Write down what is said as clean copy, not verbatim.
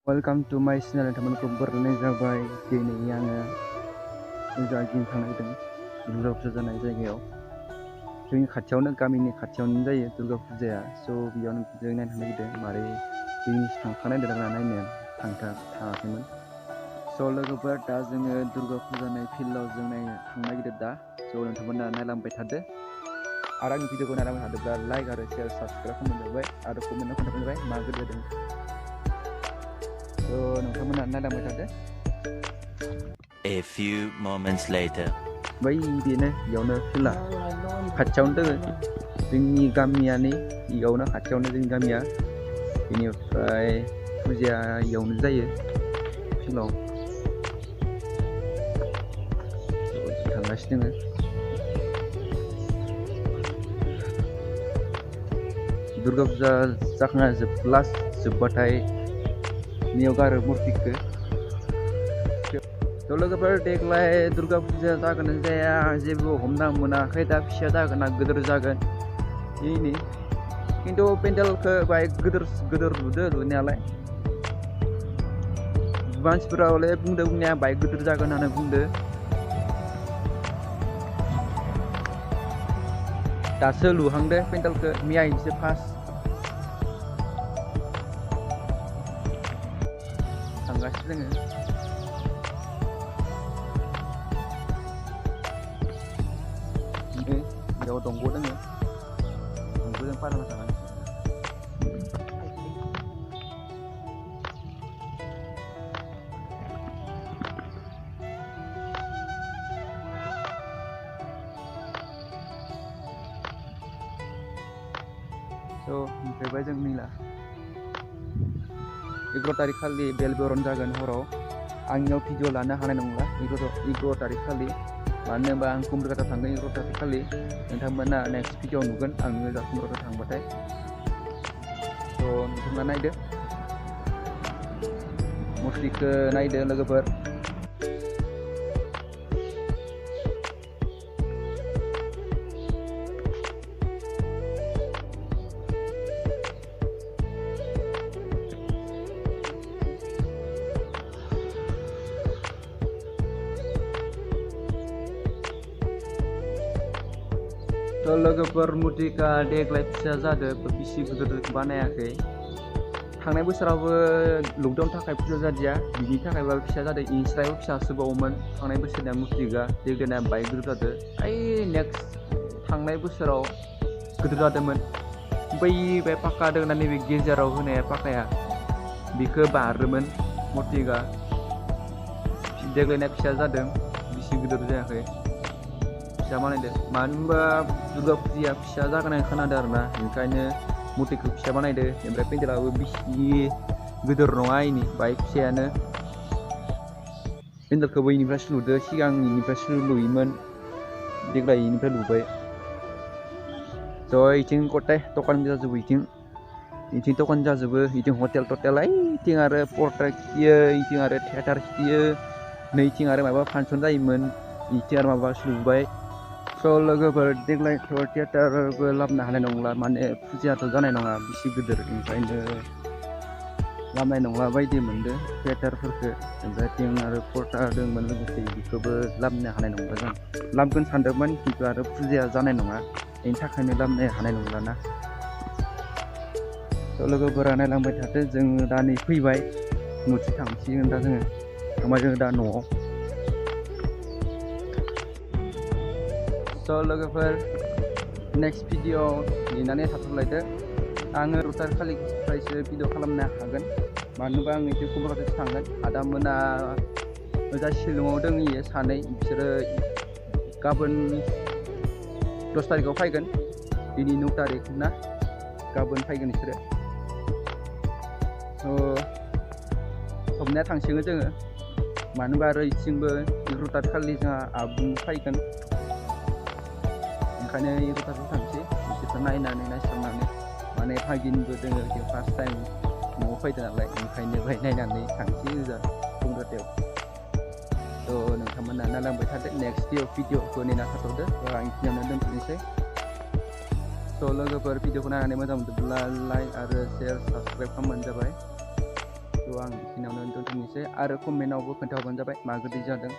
Welcome to my channel teman-temanku, bernama जाबाय दिनै आङो जागिं थांनायदों दुर्गा फुजा जानाय जायगायाव जोंनि खाथियावनो गामिनि खाथियावनो जायो दुर्गा फुजाया स' बेयावनो जों नायनो नागिरदों मारै जोंनि थांखानाय दाना नायनो थाङाखैमोन स' लोगोफोर दा जोङो दुर्गा फुजा जानाय फिल्डआव जों नायनो थांनो नागिरदों दा स' नोंथांमोना नायलांबाय थादो आरो आंनि भिडिअखौ नायलांबाय थादोब्ला लाइक आरो शेयार साबस्क्राइब खालामनो जाबाय आरो कमेन्टआव खोन्थाबानो जाबाय मा गोदो जादों नोंथांमोना नायलांबाय थादो। A few moments later. बै बेनो इयावनो फिल्डआ खाथियावनो दोङो जोंनि गामियानो इयावनो खाथियावनो जोंनि गामिया बेनिफ्राय फुजाया इयावनो जायो फिल्डआव थांगासिनो दोङो दुर्गा फुजा जाखांना जोब्बाथाय नियाव गारो मुर्तिखौ थ' लोगोफोर देग्लाय दुर्गा फुजाया जागोन ना जाया जेबो हमना मोनाखै दा फिसा जागोन ना गिदिर जागोन बेनि खिन्थु पेन्डेलखौ बाय गिदिर लुदो लुनायालाय मानसिफोरा हले बुंदों बुंनाया बाय गिदिर जागोन होननानै बुंदो दासो लुहांदो पेन्डेलखौ मैयासो फार्स्ट थांगासिनो दोङो बेयाव दंग' दोङो दंग'जों पार होना थांनांगौ स' ओमफ्राय जों मिला 11 तारिख खालि बेल बेरन जागोन हराव आंनियाव भिडिअ लानो हानाय नंला 11 तारिख खालि मानो होनबा आं कुम्ब्रिकाता थांगोन 11 तारिख खालि नोंथांमोना नेक्स्ट भिडिअ नुगोन आं कुम्ब्रिकाता थांबाथाय थ' नोंथांमोना नायदो मुर्तिखौ नायदो लोगोफोर थ' लोगोफोर मुर्तिका देग्लाय फिसा जादों बिसि गिदिर बानायाखै थांनाय बोसोरावबो लकडाउन थाखाय फुजा जादिया बिनि थाखायबो फिसा जादों इनिफ्रायबो फिसासोबावोमोन थांनाय बोसोरनिया मुर्तिका देग्लायना बाय गिदिर जादों ओइ नेक्स्ट थांनाय बोसोराव गिदिर जादोंमोन बै पाका दङ ना नैबे गेजेराव होनाया पाकाया बेखौ बारोमोन मुर्तिका देग्लायना फिसा जादों बिसि गिदिर जायाखै फिसा बानायदो मानो होनबा दुर्गा फुजाया फिसा जागोन खोनादों आरोना ओंखायनो मुर्तिखौ फिसा बानायदो ओमफ्राय पेन्डेलाबो बिसि गिदिर नङा इनि बाय फिसायानो पेन्डेलखौबो इनिफ्रायसो लुदो सिगां इनिफ्रायसो लुयोमोन देग्लाय इनिफ्राय लुबाय थ' इथिं गथाय दखान जाजोबो इथिं दखान जाजोबो इथिं हटेल टटेल इथिं आरो पर्टा खिथियो इथिं आरो थियेटार खिथियो नैथिं आरो माबा फांसन जायोमोन इथिं आरो माबा लुबाय स' लोगोफोर देग्लायथ' थियेटारबो लाबोनो हानाय नंला माने फुजायाथ' जानाय नङा बिसि गिदिर ओंखायनो लाबोनाय नंला बायदि मोनदों थियेटारफोरखौ ओमफ्राय थिं आरो पर्टा दंमोन लोगोसे बेखौबो लाबोनो हानाय नंला जों लाबोगोन सानदोंमोन खिन्थु आरो फुजाया जानाय नङा बेनि थाखायनो लाबोनो हानाय नंलाना स' लोगोफोरा नायलांबाय थादो जोङो दा नै फैबाय न'थिं थांसिगोन दा जोङो थांबाय जोङो दा न'आव स' लोगोफोर नेक्स्ट भिडिअ नेनानै थाथ'लायदो आङो 11 तारिख खालिफ्रायसो भिडिअ खालामनो हागोन मानो होनबा आं इथिं कुम्ब्रिकातासो थांगोन आदामोना ओजा शिलंआव दंहैयो सानै बिसोरो गाबोन 10 तारिखआव फैगोन दिनै 9 तारिख ना गाबोन फैगोन बिसोरो स' सबनाया थांसिगोन जोङो मानो होनबा आरो इथिंबो 11 तारिख खालि जोंहा आबुं फैगोन ओंखायनो 11 तारिखआव थांसै बिसोरखौ नायस्रांनानै माने भागिनबो दोङो फार्स्ट टाइम न'आव फैदों नालाय ओंखायनो बाहाय नायनानै थांसै ओजा कुम्ब्रिकातायाव थ' नोंथांमोना नायलांबाय थादो नेक्स्ट भिडिअखौ नेना थाथ'दो आं इखिनियावनो दोनथ'नोसै स' लोगोफोर भिडिअखौ नायनानै मोजां मोनदोंब्ला लाइक आरो शेयार साबस्क्राइब खालामबानो जाबाय। थ' आं बेखिनियावनो दोनथ'नोसै आरो कमेन्टआवबो खोन्थाहरबानो जाबाय मा गोदै जादों